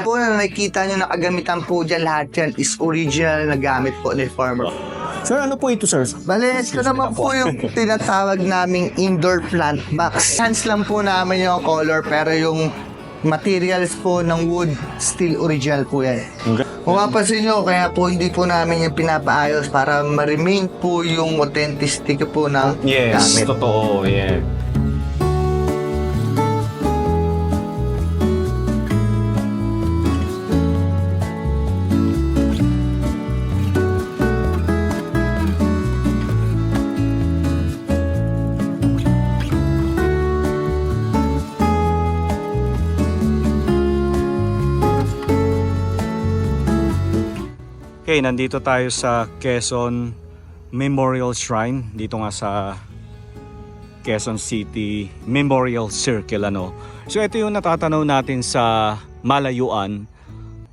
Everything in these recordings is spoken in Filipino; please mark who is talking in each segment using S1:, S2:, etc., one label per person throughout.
S1: Po na nakikita nyo nakagamitan po dyan, lahat yan is original na gamit po ni farmer.
S2: Sir, ano po ito, sir?
S1: Bale, ito naman po yung tinatawag naming indoor plant box. Hands lang po namin yung color, pero yung materials po ng wood, still original po yan.
S2: Okay.
S1: Kung mapapansin nyo, kaya po hindi po namin yung pinapaayos para ma-remain po yung authenticity po ng
S2: Yes,
S1: gamit.
S2: totoo, yeah. Okay, nandito tayo sa Quezon Memorial Shrine. Dito nga sa Quezon City Memorial Circle, ano. So ito yung natatanaw natin sa malayuan,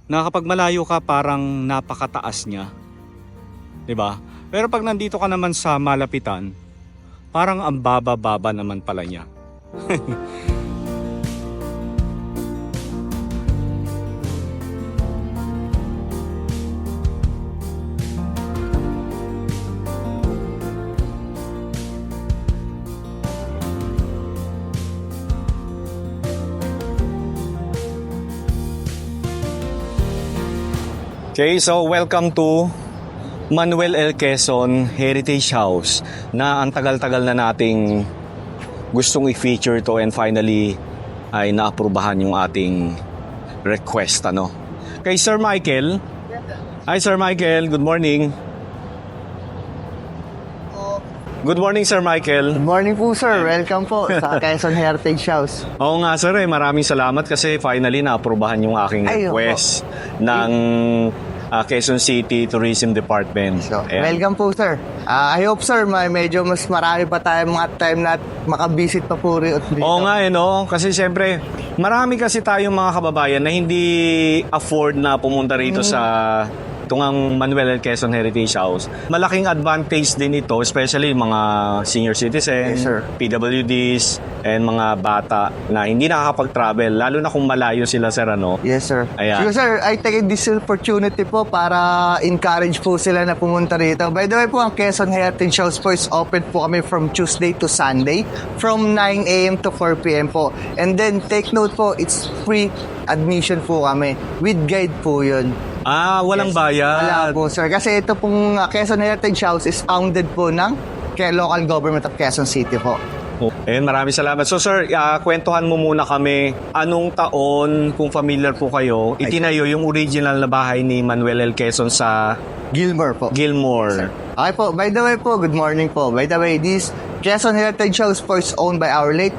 S2: na kapag malayo ka parang napakataas niya, 'di ba? Pero pag nandito ka naman sa malapitan, parang ang baba-baba naman pala niya. Okay, so welcome to Manuel L. Quezon Heritage House, na ang tagal-tagal na nating gustong i-feature to, and finally ay naaprubahan yung ating request, ano. Kay Sir Michael. Hi Sir Michael, good morning. Good morning Sir Michael.
S1: Good morning po, sir. Welcome po sa Quezon Heritage House.
S2: Oo nga sir, maraming salamat kasi finally naaprubahan yung aking request ng Quezon City Tourism Department.
S1: So,
S2: Ayan.
S1: welcome po, sir. I hope, sir, medyo mas marami pa tayo mga time na makabisit pa po rin dito.
S2: Oo nga, no? Kasi siyempre, marami kasi tayong mga kababayan na hindi afford na pumunta rito sa itong Manuel L. Quezon Heritage House. Malaking advantage din ito, especially mga senior citizens,
S1: Yes, sir.
S2: PWDs, and mga bata na hindi nakakapag-travel, lalo na kung malayo sila, sir, ano?
S1: Yes, sir.
S2: Ayan.
S1: So, sir, I take this opportunity po para encourage po sila na pumunta rito. By the way po, ang Quezon Heritage House po is open po kami from Tuesday to Sunday from 9 a.m. to 4 p.m. po. And then, take note po, it's free admission po kami. With guide po yun.
S2: Walang bayad.
S1: Wala po, sir. Kasi ito pong Quezon Heritage House is founded po ng local government of Quezon City po.
S2: Ayun, maraming salamat. So sir, kwentuhan mo muna kami, anong taon, kung familiar po kayo, itinayo yung original na bahay ni Manuel L. Quezon sa
S1: Gilmore po.
S2: Gilmore.
S1: Okay po, by the way po, good morning po. By the way, this Quezon Heritage House po is owned by our late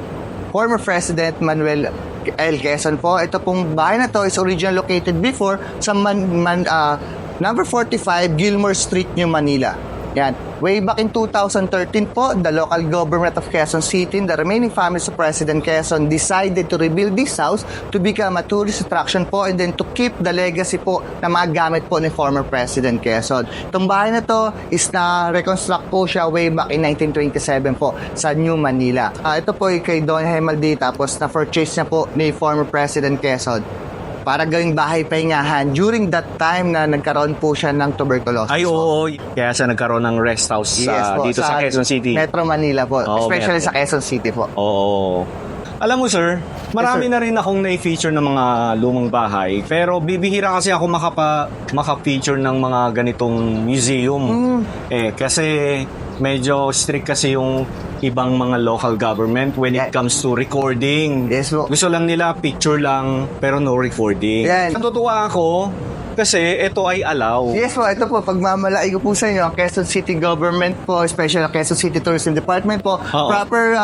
S1: former President Manuel L. Quezon po. Ito pong bahay na to is originally located before sa number 45 Gilmore Street, New Manila. Yan. Way back in 2013 po, the local government of Quezon City and the remaining families of President Quezon decided to rebuild this house to become a tourist attraction po, and then to keep the legacy po na mga gamit po ni former President Quezon. Itong bahay na to is na-reconstruct po siya way back in 1927 po sa New Manila. Ito po ay kay Don Hemaldi, tapos na-purchase niya po ni former President Quezon para gawing bahay pahingahan during that time na nagkaroon po siya ng tuberculosis.
S2: Ay, oo. Kaya siya nagkaroon ng rest house
S1: Po,
S2: dito sa Quezon City.
S1: Metro Manila po.
S2: Oo,
S1: Especially
S2: Metro.
S1: sa Quezon City po.
S2: Oo. Alam mo sir, marami
S1: Yes, sir.
S2: na rin akong na-feature ng mga lumang bahay, pero bibihira kasi ako maka-feature ng mga ganitong museum. Kasi medyo strict kasi yung ibang mga local government when it comes to recording.
S1: Yes po.
S2: Gusto lang nila picture lang pero no recording.
S1: Yan.
S2: Natutuwa ako kasi ito ay allow.
S1: Yes po, ito po, pagmamalaki ko po sa inyo, ang Quezon City Government po, especially ang Quezon City Tourism Department po,
S2: Oo.
S1: proper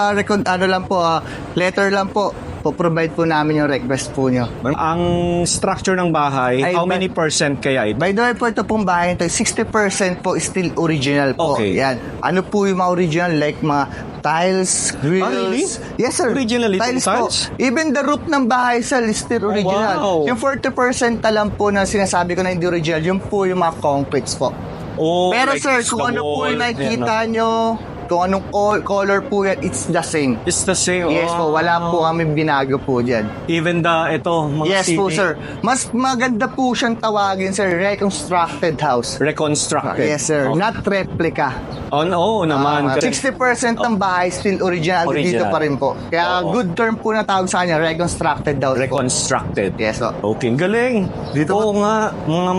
S1: letter lang po, provide po namin yung request po nyo.
S2: Ang structure ng bahay,
S1: Ay,
S2: how many percent kaya ito?
S1: By the way po, ito pong bahay ito, 60% po is still original po.
S2: Okay.
S1: Yan. Ano po yung mga original, like mga tiles, grills.
S2: Oh, really?
S1: Yes, sir.
S2: Original itong
S1: po.
S2: tiles?
S1: Even the roof ng bahay, sir, is still original.
S2: wow.
S1: Yung 40% na lang po na sinasabi ko na hindi original, yung po yung mga concretes po.
S2: Oh,
S1: Pero
S2: like
S1: sir, kung
S2: the
S1: ano po
S2: wall,
S1: yung nakikita nyo Kung anong color po yan, it's the same.
S2: It's the same.
S1: Yes po, wala po kami binago po dyan.
S2: Even mga
S1: Yes
S2: city
S1: po, sir. Mas maganda po siyang tawagin, sir, reconstructed house.
S2: reconstructed.
S1: Yes, sir.
S2: Oh.
S1: Not replica.
S2: Oo naman.
S1: 60% ng bahay still original. Dito
S2: Original.
S1: pa rin po. Kaya
S2: Oo.
S1: good term po na tawag sa kanya, reconstructed house po.
S2: Reconstructed.
S1: Yes po.
S2: Okay, galing.
S1: Dito
S2: Oo nga, mga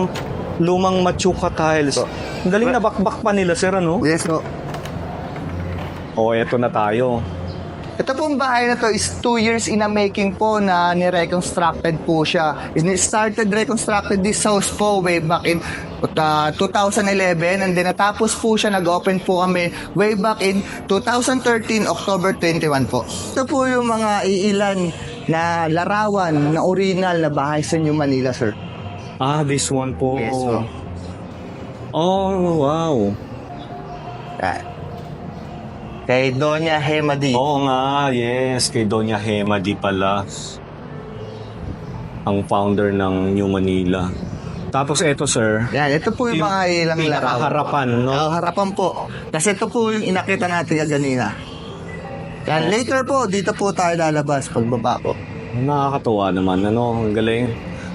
S2: lumang machuka tiles. Ang galing na bakbak pa nila, sir, ano?
S1: Yes po.
S2: Eto na tayo.
S1: Ito pong bahay na to is 2 years in a making po na ni-reconstructed po siya. Started reconstructed this house po way back in 2011 and then natapos po siya, nag-open po kami way back in 2013, October 21 po. Ito po yung mga iilan na larawan na original na bahay sa New Manila, sir.
S2: This one po.
S1: Yes po.
S2: Oh, wow.
S1: Yan. Kay Doña Hemadi.
S2: Oo nga, yes. Kay Doña Hema di pala. Ang founder ng New Manila. Tapos eto, sir.
S1: Yan, ito po yung mga ilang larawan.
S2: Harapan, no?
S1: Harapan po. Kasi ito po yung inakita natin kanina. Yan, later po, dito po tayo lalabas pagbaba po.
S2: Nakakatuwa naman, ano? Ang galing.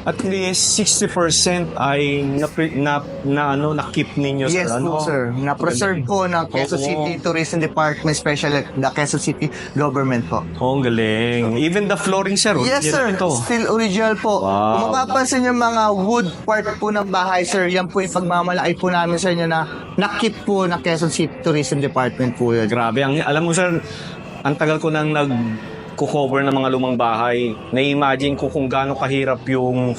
S2: At least 60% ay na-keep ninyo,
S1: Yes
S2: sir.
S1: po, sir. Na-preserve po ng Quezon
S2: Oo.
S1: City Tourism Department, especially the Quezon City government po.
S2: Oh, ang galing. Even the flooring, sir.
S1: Yes, sir.
S2: Ito.
S1: Still original po.
S2: Wow.
S1: Kung mapapansin yung mga wood part po ng bahay, sir, yan po yung pagmamalaki po namin sa inyo na na-keep po ng Quezon City Tourism Department po yun.
S2: Grabe. Alam mo, sir, ang tagal ko nang nag-cover ng mga lumang bahay. Na-imagine ko kung gaano kahirap yung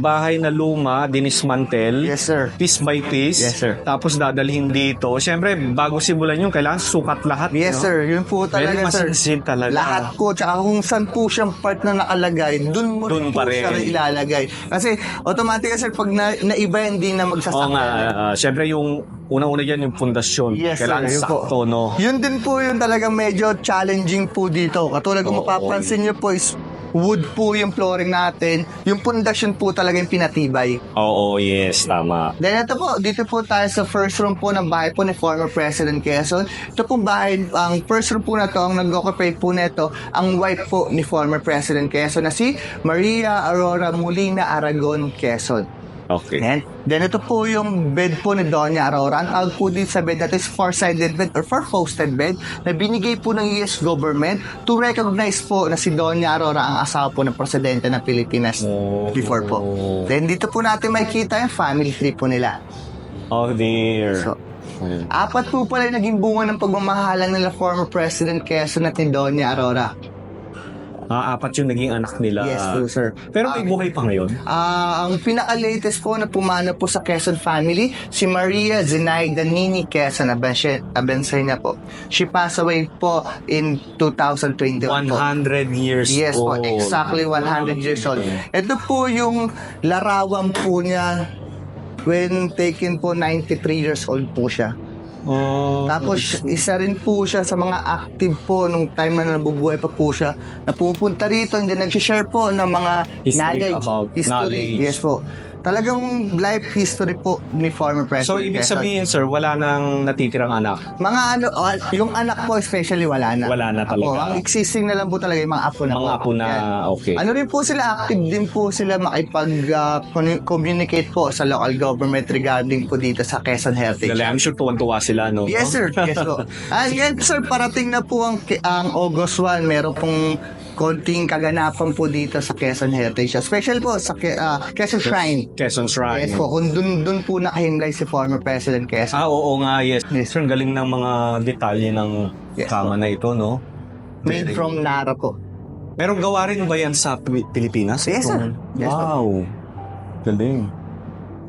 S2: bahay na luma, dinismantel.
S1: Yes, sir.
S2: Piece by piece.
S1: Yes, sir.
S2: Tapos dadalhin dito. Siyempre, bago simulan yun, kailangan sukat lahat.
S1: Yes,
S2: no?
S1: sir. Yun po
S2: Very
S1: talaga, sir.
S2: masinsin talaga.
S1: Lahat po. Tsaka kung saan po siyang part na nakalagay, dun mo
S2: Dun
S1: po
S2: pa rin.
S1: siya ilalagay. Kasi, automatic, sir, pag naiba, hindi na
S2: Oo
S1: magsasakit.
S2: nga, siyempre yung unang-una dyan yung pundasyon.
S1: Yes, sir.
S2: Kailangan
S1: Yun po.
S2: sakto, no?
S1: Yun din po yung talagang medyo challenging po dito. Katulad kung
S2: Oo.
S1: mapapansin nyo po is wood po yung flooring natin. Yung pundasyon po talaga yung pinatibay.
S2: Oo, yes, tama.
S1: Then ito po, dito po tayo sa first room po ng bahay po ni former President Quezon. Ito pong bahay, ang first room po na to, ang nag-occupy po nito, ang wife po ni former President Quezon na si Maria Aurora Molina Aragon Quezon.
S2: Okay.
S1: And then ito po yung bed po ni Doña Aurora. Ang tawag po dito sa bed natin is four-sided bed or four-posted bed na binigay po ng US government to recognize po na si Doña Aurora ang asawa po ng presidente ng Pilipinas before po. Then dito po natin makikita yung family tree po nila.
S2: Oh, dear.
S1: So, apat po pala yung naging bunga ng pagmamahalan nila former President Quezon at ni Doña Aurora.
S2: Apat yung naging anak nila.
S1: Yes po, sir.
S2: Pero may buhay pa ngayon?
S1: Ang pinaka-latest po na pumana po sa Quezon family, si Maria Zenaida Nini Quezon, Abensay niya po. She passed away po in 2021 po.
S2: 100 years
S1: Yes po,
S2: old.
S1: exactly 100 years old. Ito po yung larawan po niya when taken po, 93 years old po siya.
S2: Oh,
S1: Tapos, isa rin po siya sa mga active po nung time na nabubuhay pa po siya na pupunta rito and then nag-share po ng mga
S2: History about knowledge.
S1: Yes po. Talagang life history po ni former President.
S2: so, ibig
S1: Quezon.
S2: sabihin, sir, wala nang natitirang anak?
S1: Mga yung anak po especially wala na.
S2: Wala na talaga.
S1: Opo, ang existing na lang po talaga yung mga apo na
S2: Mga
S1: po.
S2: apo na,
S1: Yan.
S2: okay.
S1: Ano rin po sila, active din po sila makipag-communicate po sa local government regarding po dito sa Quezon Heritage.
S2: Dali, I'm sure tuwan-tuwa sila, no?
S1: Yes, sir. Yes, po. Yan, sir, parating na po ang August 1. Meron pong konting kaganapan po dito sa Quezon Heritage. Especially po sa Quezon Shrine.
S2: Quezon Shrine.
S1: Yes po, kung dun po nakahimlay si former President Quezon.
S2: Oo nga, yes.
S1: Yes.
S2: Sir, ang galing ng mga detalye ng
S1: Yes,
S2: kama na ito, no?
S1: Made from Nara po.
S2: Pero gawa rin ba yan sa Pilipinas?
S1: Yes, sir. Yes,
S2: Wow. Galing.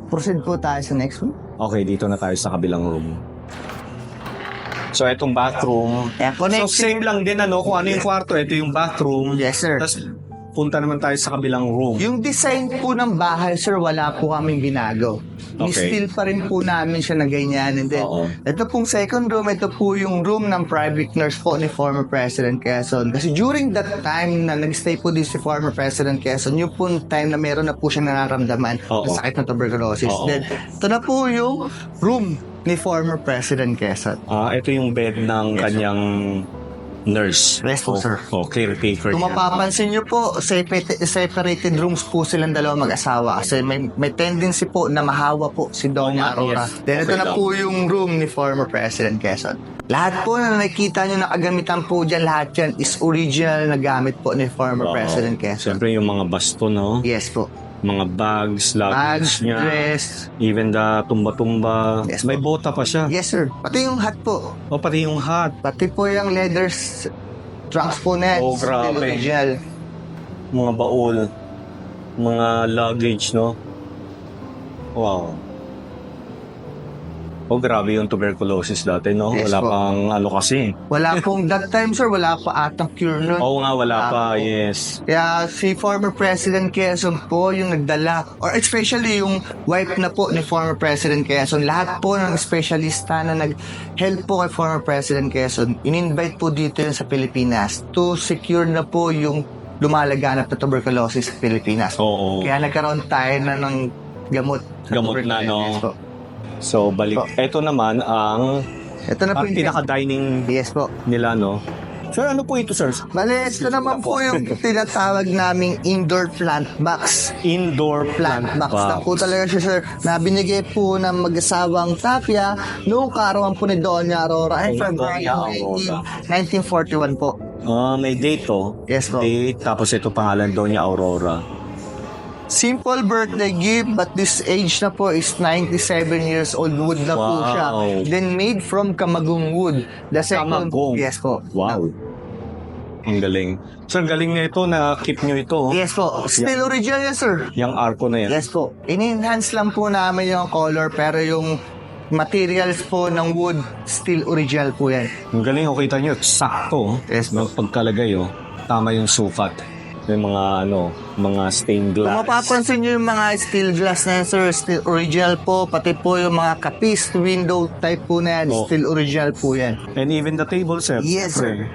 S1: Proceed po tayo sa next room.
S2: Okay, dito na tayo sa kabilang room. So, itong bathroom.
S1: Yeah,
S2: So, same lang din, ano? Kung ano yung kwarto, ito yung bathroom.
S1: Yes, sir.
S2: Tapos, punta naman tayo sa kabilang room.
S1: Yung design po ng bahay, sir, wala po kaming binago.
S2: Okay.
S1: Still pa rin po namin siya na ganyan. And then,
S2: Oo.
S1: ito pong second room, ito po yung room ng private nurse po ni former President Quezon. Kasi during that time na nag-stay po din si former President Quezon, yung po time na meron na po siyang nararamdaman
S2: Oo.
S1: ng sakit ng tuberculosis.
S2: Oo.
S1: Then, ito na po yung room ni former President Quezon.
S2: Ito yung bed ng kanyang nurse.
S1: Yes po, sir.
S2: Caretaker
S1: Kung
S2: niya.
S1: mapapansin nyo po, separated rooms po silang dalawa mag-asawa kasi may tendency po na mahawa po si Doña
S2: Oh,
S1: Aurora.
S2: yes.
S1: Then ito
S2: Okay
S1: na
S2: lang.
S1: po yung room ni former President Quezon. Lahat po na nakikita nyo na kagamitan po dyan, lahat yan is original na gamit po ni former
S2: Oo.
S1: President Quezon.
S2: Siyempre yung mga basto, no?
S1: Yes po.
S2: Mga bags,
S1: Bags,
S2: luggage niya.
S1: dress.
S2: Even the tumba-tumba.
S1: Yes,
S2: May
S1: po.
S2: bota pa siya.
S1: Yes sir. Pati yung hat po.
S2: O pati yung hat.
S1: Pati po yung leather trunks po na.
S2: Oh,
S1: still
S2: grabe.
S1: original.
S2: Mga baul. Mga luggage, no? Wow. Oh, grabe yung tuberculosis dati, no?
S1: Yes,
S2: Wala
S1: po.
S2: pang ano kasi.
S1: Wala pong, that time sir, wala pa atang cure nun.
S2: Oo nga, wala pa.
S1: po.
S2: Yes.
S1: Kaya si former President Quezon po yung nagdala, or especially yung wife na po ni former President Quezon, lahat po ng espesyalista na nag-help po kay former President Quezon, in-invite po dito yun sa Pilipinas to secure na po yung lumalaganap na tuberculosis sa Pilipinas.
S2: Oo.
S1: Kaya nagkaroon tayo na ng gamot. sa
S2: Gamot na, no?
S1: tuberculosis po.
S2: So, balik.
S1: Po.
S2: Ito naman ang
S1: Ito na po yung
S2: pinaka-dining
S1: Yes po.
S2: nila, no? Sir, ano po ito, sir?
S1: Bale, ito naman po yung tinatawag naming indoor plant box.
S2: Indoor
S1: Plant box na po talaga siya, sir, na binigay po ng mag-asawang Tapia noong kaarawan po ni Doña Aurora ay
S2: Oh,
S1: February
S2: Doña Aurora.
S1: 1941 po.
S2: May date, oh.
S1: Yes po.
S2: Date, tapos ito pangalan Doña Aurora.
S1: Simple birthday gift, but this age na po is 97 years old wood na po
S2: Wow.
S1: siya. Then made from Kamagong wood. The second,
S2: Kamagong?
S1: Yes po.
S2: Wow. Ang galing. Sir, galing na ito, na-keep nyo ito.
S1: Yes po. Still original yan, sir.
S2: Yung arko na yan.
S1: Yes po. In-enhance lang po namin yung color, pero yung materials po ng wood, still original po yan.
S2: Ang galing, kita nyo, sakto.
S1: Yes,
S2: Yung pagkalagay, oh. Tama yung sukat. Yung mga, mga stained
S1: Kung
S2: glass.
S1: mapapansin nyo yung mga steel glass na yan, sir, still original po. Pati po yung mga kapis, window type po na yan,
S2: Oh.
S1: still original po yan.
S2: And even the table, sir.
S1: Yes, sir.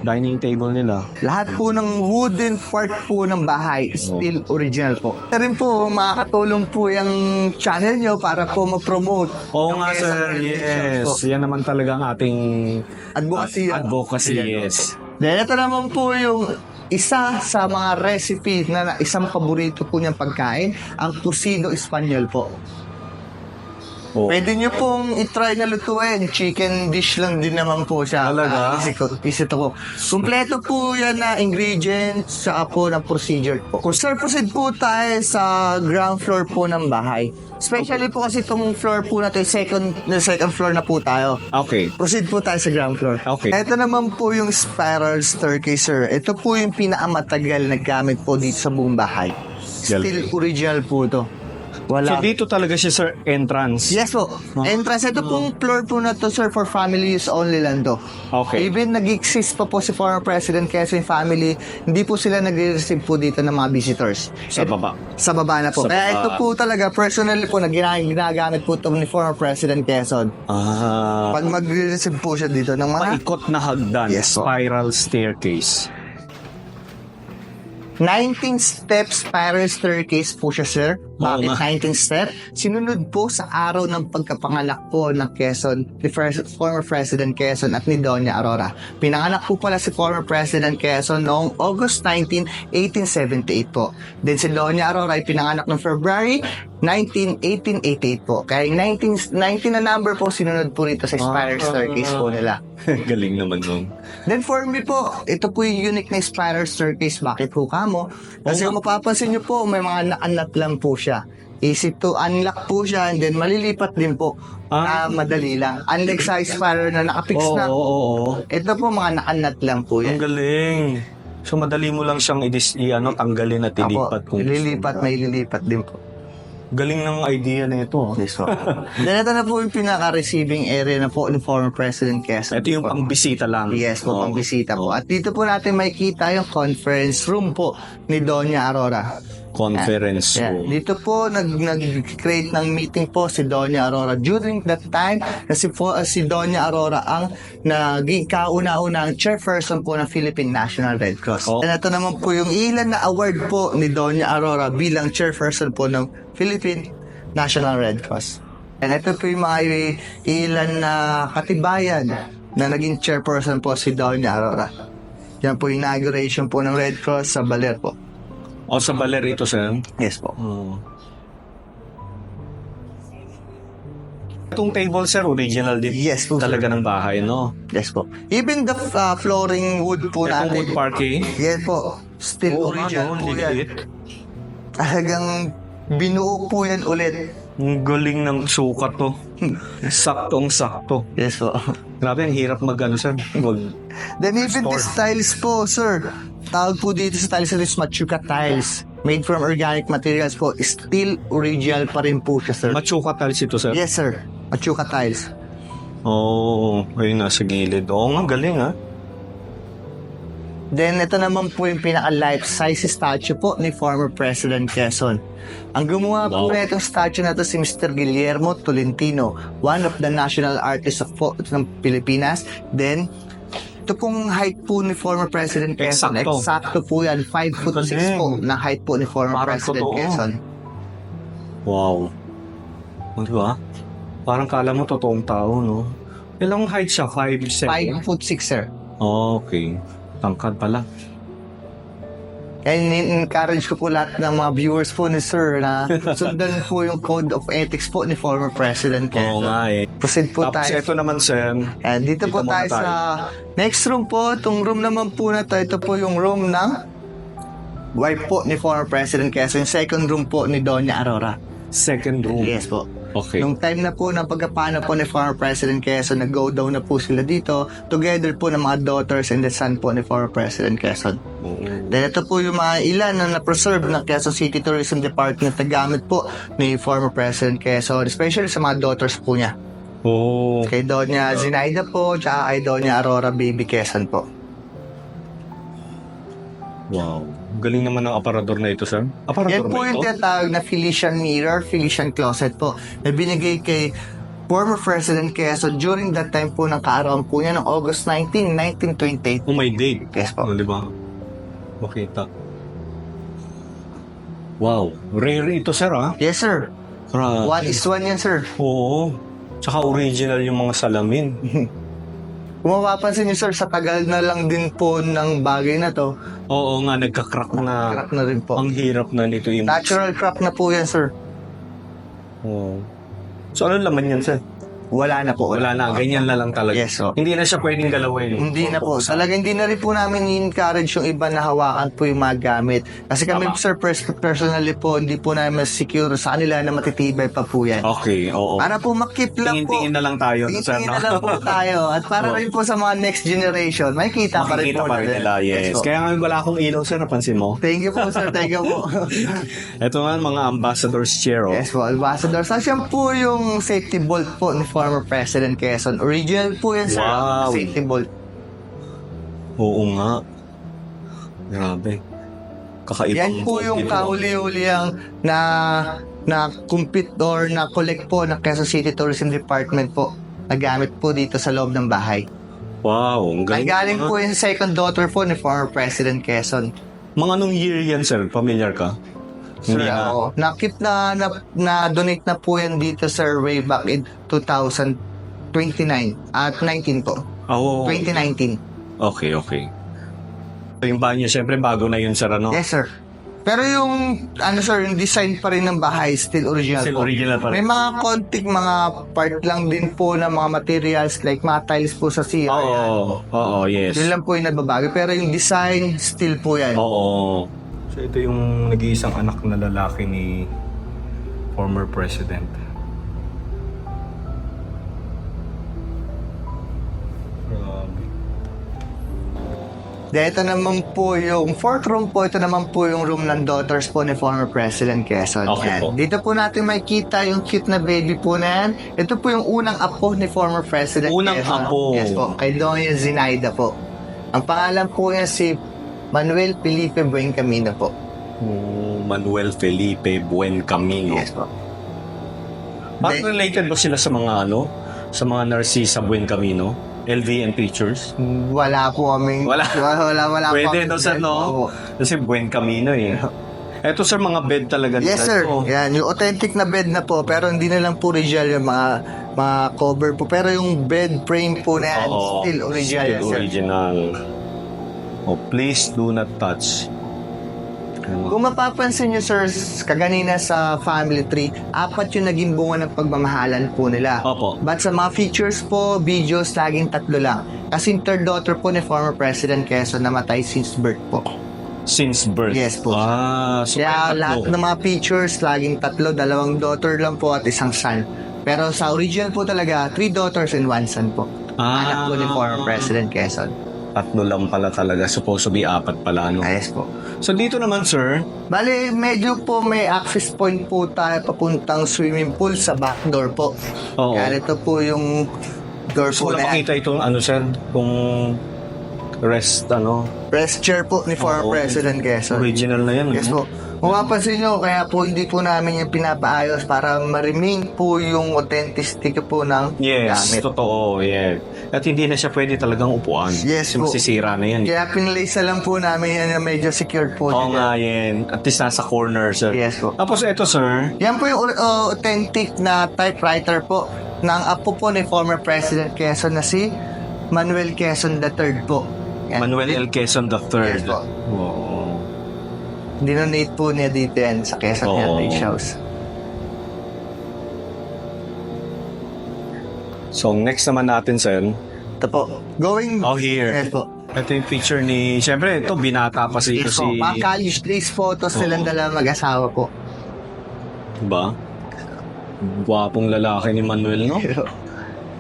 S2: Dining table nila.
S1: Lahat po ng wooden part po ng bahay, still original po. Ito rin po, makakatulong po yung channel nyo para po ma-promote.
S2: Oo
S1: yung
S2: nga,
S1: Quezon
S2: sir.
S1: Religion po.
S2: Yes. Yan naman talaga ang ating
S1: Advocacy.
S2: advocacy, yes.
S1: Then ito naman po yung isa sa mga recipe na isang paborito po niyang pagkain, ang Tocino Espanyol po.
S2: Oh.
S1: Pwede niyo pong itry na lutuin. Chicken dish lang din naman po siya.
S2: Talaga?
S1: Visit ko. Kumpleto po yan na ingredients sa po ng procedure po. Kung sir, proceed po tayo sa ground floor po ng bahay. Especially po kasi itong floor po na ito, second floor na po tayo.
S2: Okay.
S1: Proceed po tayo sa ground floor.
S2: Okay.
S1: Ito naman po yung spiral staircase, sir. Ito po yung pinakamatagal na gamit po dito sa buong bahay. Still original po ito.
S2: So
S1: Wala.
S2: dito talaga siya, sir, entrance.
S1: Yes po. Entrance. Ito pong floor po na to, sir, for family use only lang to.
S2: Okay.
S1: Even nag-exist pa po si former President Quezon family, hindi po sila nag-receive po dito ng mga visitors.
S2: Sa baba.
S1: Sa baba na po.
S2: Sa
S1: Kaya
S2: baba.
S1: ito po talaga, personally po, na ginagamit po ito ni former President Quezon. Pag mag-receive po siya dito ng mga
S2: Paikot na hagdan.
S1: Yes, po.
S2: Spiral staircase.
S1: 19 steps spiral staircase po siya, sir. Bakit
S2: nga.
S1: 19 step? Sinunod po sa araw ng pagkapanganak po ng Quezon, ni former President Quezon at ni Doña Aurora. Pinanganak po pala si former President Quezon noong August 19, 1878 po. Then si Doña Aurora ay pinanganak noong February 1888 po. Kaya yung 19 na number po, sinunod po rito sa spiral staircase po nila.
S2: Galing naman nun.
S1: Then for me po, ito po yung unique na spiral staircase. Bakit po kamo? Kasi kung mapapansin nyo po, may mga na-unlock lang po siya. Easy to unlock po siya and then malilipat din po. Madali lang. Unlike sa spiral na nakapix na.
S2: Oo.
S1: Ito po mga na-unlock lang po
S2: Ang
S1: yan.
S2: galing. So madali mo lang siyang tanggalin at ilipat
S1: Ako, ililipat, may ililipat din po.
S2: Galing ng idea na ito.
S1: Yes po. Then ito na po yung pinaka-receiving area na po ni former President Quezon.
S2: Ito yung pang-bisita lang.
S1: Yes po, pang-bisita po. At dito po natin makikita yung conference room po ni Doña Aurora.
S2: Conference
S1: Yeah.
S2: room.
S1: Dito po nag-create ng meeting po si Doña Aurora. During that time, kasi po si Doña Aurora ang naging kauna-unang chairperson po ng Philippine National Red Cross.
S2: Oh.
S1: And ito naman po yung ilan na award po ni Doña Aurora bilang chairperson po ng Philippine National Red Cross. And ito po yung mga ilan na katibayan na naging chairperson po si Doña Aurora. Yan po yung inauguration po ng Red Cross sa Baler po.
S2: O sa Baler ito, sir?
S1: Yes po.
S2: Itong table, sir, original din.
S1: Yes po,
S2: Talaga ng bahay, no?
S1: Yes po. Even the flooring wood po
S2: Itong
S1: natin.
S2: wood parquet.
S1: Yes po. Still original po yan. Talagang binuo po yan ulit.
S2: Ang galing ng sukat to. Saktong-sakto.
S1: Yes po.
S2: Grabe, ang hirap mag-ano, sir.
S1: Then even the tiles po, sir. Tawag po dito sa tiles is Machuca tiles. Made from organic materials po. Still original pa rin po siya, sir.
S2: Machuka tiles ito, sir?
S1: Yes, sir. Machuca tiles.
S2: Oo, ayun nasa gilid. Oo nga, galing, ha?
S1: Then, ito naman po yung pinaka-life-size statue po ni former President Quezon. Ang gumawa po na itong statue na to si Mr. Guillermo Tolentino, one of the national artists ng Pilipinas. Then, ito pong height po ni former President Quezon.
S2: Eksakto.
S1: Eksakto po yan. 5'6"
S2: Galing.
S1: po na height po ni former
S2: Parang
S1: President
S2: totoo.
S1: Quezon.
S2: Wow. Di ba? Parang kala mo totoong tao, no? Ilang height siya? 5'7"?
S1: 5'6", sir.
S2: Okay. Tangkad pala.
S1: Kaya encourage ko po lahat ng mga viewers po ni Sir na sundan po yung code of ethics po ni former President
S2: Oo
S1: Quezon.
S2: nga eh.
S1: Proceed po
S2: Tapos
S1: tayo.
S2: ito naman, sir.
S1: And dito po
S2: muna
S1: tayo sa next room po. Itong room naman po na to, ito po yung room ng wife po ni former President Quezon. Yung second room po ni Doña Aurora.
S2: Second room.
S1: Yes po.
S2: Okay.
S1: Nung time na po ng pagkapano po ni former President Quezon, nag-go down na po sila dito together po ng mga daughters and the son po ni former President Quezon.
S2: Oo.
S1: Then ito po yung mga ilan na na-preserve ng Quezon City Tourism Department na gamit po ni former President Quezon, especially sa mga daughters po niya.
S2: Oh.
S1: Kay Doña Zinaida po, tsaka kay Doña Aurora Baby Quezon po.
S2: Wow. Galing naman ng aparador na ito, sir. Aparador
S1: Yan po
S2: ba
S1: yung
S2: ito?
S1: tinatawag na Felician Mirror, Felician Closet po, na binigay kay former President Quezon during that time po ng kaarawan po niya ng August 19, 1928.
S2: Oh, may date.
S1: Yes po.
S2: Oh, di ba? Makita. Wow. Rare ito, sir, ha?
S1: Yes, sir.
S2: Grabe.
S1: 1:1 yan, sir.
S2: Oo. Tsaka original yung mga salamin.
S1: Kung mapapansin niyo, sir, sa tagal na lang din po ng bagay na to,
S2: Oo nga, nagka-crack na.
S1: crack na rin po.
S2: Ang hirap na nito yung...
S1: Natural crack na po yan, sir.
S2: Oo. So, ano laman yan, sir?
S1: Wala na po.
S2: Wala na. Ganyan na lang talaga.
S1: Yes, so.
S2: Hindi na siya pwedeng galawin.
S1: Hindi na po. Talaga hindi na rin po namin i-encourage yung iba na hawakan po yung mga gamit. Kasi kami,
S2: Tama.
S1: sir, personally po, hindi po namin secure sa kanila na matitibay pa po yan.
S2: Okay, oo.
S1: Para po makip lang po.
S2: Tingin-tingin na lang tayo. sir,
S1: Tingin
S2: no?
S1: na lang po tayo. At para
S2: Oo.
S1: rin po sa mga next generation, makikita pa rin
S2: Makikita
S1: po
S2: pa rin nila, yes.
S1: po.
S2: Kaya nga wala akong ilaw, sir, napansin mo?
S1: Thank you po, sir. Thank you po.
S2: Ito nga, mga ambassador's chair, oh.
S1: Yes po, Ambassador. So, siya po yung safety bolt po ni former President Quezon. Original po yan, sir.
S2: Wow.
S1: Safety bolt.
S2: Oo nga. Grabe. Kakaibang
S1: Yan po
S2: bolt
S1: yung
S2: ito.
S1: kahuli-huli ang na compete or na collect po ng Quezon City Tourism Department po. Nagamit po dito sa loob ng bahay.
S2: Wow, ang
S1: Ay
S2: galing.
S1: galing po yung second daughter po ni former President Quezon.
S2: Mga anong year yan, sir? Familiar ka? Hindi na.
S1: Oo. Nakip na donate na po yan dito, sir, way back in 2029 at 19 po.
S2: Oo.
S1: 2019.
S2: Okay, okay. So, yung banyo, syempre, bago na yun, sir, ano?
S1: Yes, sir. Pero yung, sir, yung design pa rin ng bahay, still original
S2: Still
S1: po.
S2: original pa rin.
S1: May mga konting mga part lang din po ng mga materials like mga tiles po sa CR.
S2: Oo, oo, yes.
S1: Yun lang po yung nagbabago. Pero yung design, still po yan.
S2: Oo. So, ito yung nag-iisang anak na lalaki ni former president. Grabe.
S1: Then ito naman po yung fourth room po. Ito naman po yung room ng daughters po ni former President Quezon.
S2: Okay
S1: Yan.
S2: po.
S1: Dito po natin makikita yung cute na baby po na yan. Ito po yung unang apo ni former President
S2: Unang
S1: Quezon.
S2: apo.
S1: Yes po. Kay Doña Zinaida po. Ang pangalan po niya si Manuel Felipe Buencamino po.
S2: Manuel Felipe Buencamino.
S1: Yes po.
S2: Bakit related ba sila sa mga sa mga Narcisa Buencamino? LV and Pictures?
S1: Wala po kaming...
S2: Wala.
S1: Wala
S2: Pwede,
S1: po.
S2: no, sir, no?
S1: Opo.
S2: Kasi Buencamino eh. Eto, sir, mga bed talaga.
S1: Yes,
S2: nila
S1: sir.
S2: to.
S1: Yan, yung authentic na bed na po, pero hindi na lang po original yung mga cover po. Pero yung bed frame po na yan,
S2: Oo,
S1: still original.
S2: still
S1: yan, sir.
S2: original. Oh, please do not touch.
S1: Kung mapapansin nyo, sir, kaganina sa family tree, 4 yung naging bunga ng pagmamahalan po nila.
S2: Opo.
S1: But sa mga features po, videos, laging 3 lang. Kasi yung third daughter po ni former President Quezon namatay since birth po.
S2: Since birth?
S1: Yes po.
S2: So
S1: Kaya
S2: may
S1: lahat
S2: tatlo.
S1: ng mga features, laging 3, 2 daughter lang po at 1 son. Pero sa original po talaga, 3 daughters and 1 son po. Anak po ni former President Quezon.
S2: 3 lang pala talaga. Supposed to be 4 pala, no?
S1: Ayos po.
S2: So dito naman, sir,
S1: Bale, medyo po may access point po tayo papuntang swimming pool sa back door po.
S2: Oo.
S1: Kaya ito po yung door
S2: gusto ko
S1: po
S2: lang
S1: na yan.
S2: makita itong sir, kung rest,
S1: Press chair po ni former
S2: Oo.
S1: President Quezon.
S2: original na yan.
S1: Yes po. Kung mapapansin nyo, kaya po hindi po namin yung pinapaayos para ma-remain po yung authenticity po ng
S2: Yes,
S1: gamit.
S2: totoo, yeah. At hindi na siya pwede talagang upuan.
S1: Yes
S2: Kasi
S1: po.
S2: masisira na yan.
S1: Kaya pinlace na lang po namin yan na medyo secured po.
S2: Oo
S1: siya.
S2: nga yan. At least nasa corner, sir.
S1: Yes po.
S2: Tapos ito, sir,
S1: Yan po yung authentic na typewriter po ng apo po ni former President Quezon na si Manuel Quezon III po. Yan.
S2: Manuel L. Quezon III.
S1: Yes po.
S2: Oo.
S1: Dinonate po niya dito yan sa Quezon
S2: Oo.
S1: Heritage House.
S2: So, next naman natin, sir.
S1: Ito po. Going...
S2: Oh, here.
S1: Yes po.
S2: Ito yung picture ni... Siyempre, ito, binata pa si...
S1: Yes po. Mga college days photos silang dalawa mag-asawa po.
S2: Diba? Gwapong lalaki ni Manuel, no?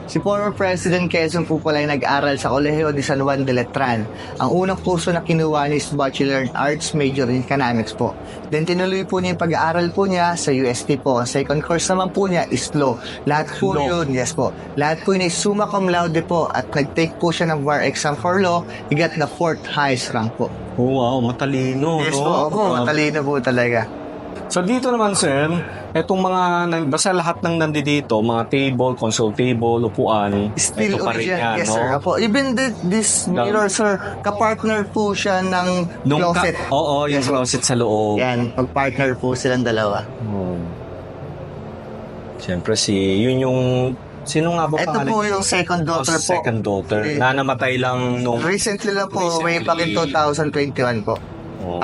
S1: Si former President Quezon po pala ay nag-aral sa Colegio de San Juan de Letran. Ang unang kurso na kinuha niya is Bachelor in Arts, major in Economics po. Then tinuloy po niya yung pag-aaral po niya sa UST po. Ang second course naman po niya is Law. Lahat po
S2: Law.
S1: yun, yes po. Lahat po yun ay summa cum laude po at nag-take po siya ng bar exam for Law. He got the 4th highest rank po.
S2: Oh, wow, matalino.
S1: Yes
S2: no?
S1: po, matalino po talaga.
S2: So dito naman, sir, etong basta lahat ng nandito, mga table, console table, upuan,
S1: Still
S2: ito pa rin
S1: original,
S2: yan,
S1: yes
S2: no?
S1: sir. Apo. Even this mirror sir, kapartner po siya ng closet.
S2: Oo, yung
S1: Yes, po.
S2: closet sa loob.
S1: Yan, pag-partner po silang dalawa.
S2: Oh. Siyempre, yun yung, sino nga ba
S1: Ito
S2: pangalan?
S1: po yung second daughter po.
S2: Second daughter.
S1: Okay.
S2: Na namatay lang nung...
S1: Recently lang po, way back in
S2: Recently.
S1: 2021 po.
S2: Oh.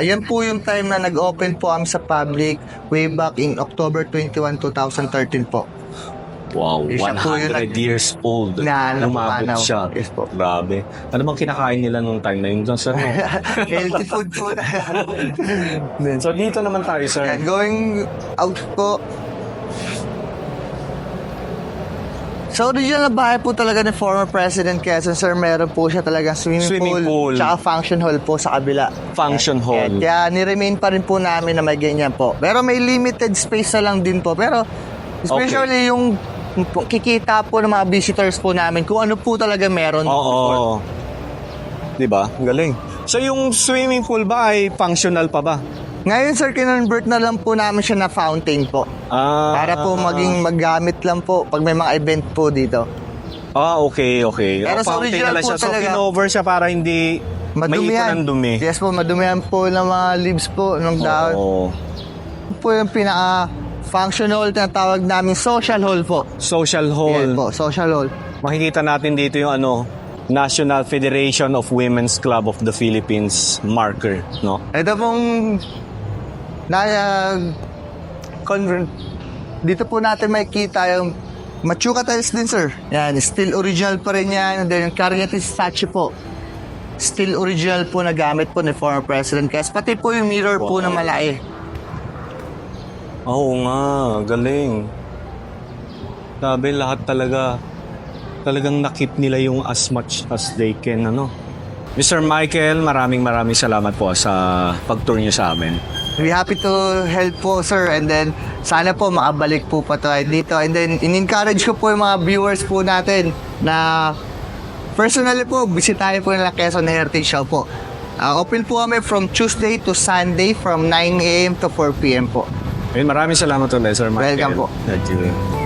S1: Yan po yung time na nag-open po kami sa public way back in October 21, 2013 po.
S2: Wow,
S1: Siya po
S2: 100
S1: yung
S2: years old.
S1: Na
S2: Lumabot
S1: napapanaw.
S2: siya.
S1: Yes po.
S2: Grabe. Ano bang kinakain nila nung time na yun? Sir?
S1: Healthy food po.
S2: So dito naman tayo, sir.
S1: Yan, going out po. Sa original na bahay po talaga ni former President Quezon, sir, meron po siya talagang swimming pool, tsaka function hall po sa kabila.
S2: Function hall.
S1: Kaya ni-remain pa rin po namin na may ganyan po. Pero may limited space na lang din po. Pero especially yung kikita po ng mga visitors po namin kung ano po talaga meron.
S2: Oo. Diba? Galing. So yung swimming pool ba ay functional pa ba?
S1: Ngayon, sir, kinonvert na lang po namin siya na fountain po. Para po maging maggamit lang po pag may mga event po dito.
S2: Okay.
S1: Pero sa
S2: Fountain
S1: original
S2: na lang
S1: po
S2: siya. So
S1: talaga,
S2: pinover siya para hindi maipon ng dumi.
S1: Yes po, madumihan po ng mga leaves po ng dahon.
S2: Oo.
S1: Po yung pinaka-functional na tawag namin social hall po.
S2: Social
S1: Yes
S2: hall.
S1: po, social hall.
S2: Makikita natin dito yung National Federation of Women's Club of the Philippines marker, no?
S1: Ito pong dito po natin makikita yung Machuca tiles din, sir. Yan, still original pa rin yan. And then yung Cariati statue po. Still original po na gamit po ni former President Quezon. Pati po yung mirror po na malaki.
S2: Oo nga, galing. Sabi lahat talagang nakip nila yung as much as they can, Mr. Michael, maraming salamat po sa pag-tour niyo sa amin.
S1: We're happy to help po, sir. And then, sana po makabalik po pa tayo dito. And then, in-encourage ko po yung mga viewers po natin na personally po, bisitahin po nila Quezon Heritage Show po. Open po kami from Tuesday to Sunday from 9 a.m. to 4 p.m. po.
S2: Ayun, maraming salamat ulit, Sir Michael.
S1: Welcome po.
S2: Thank you.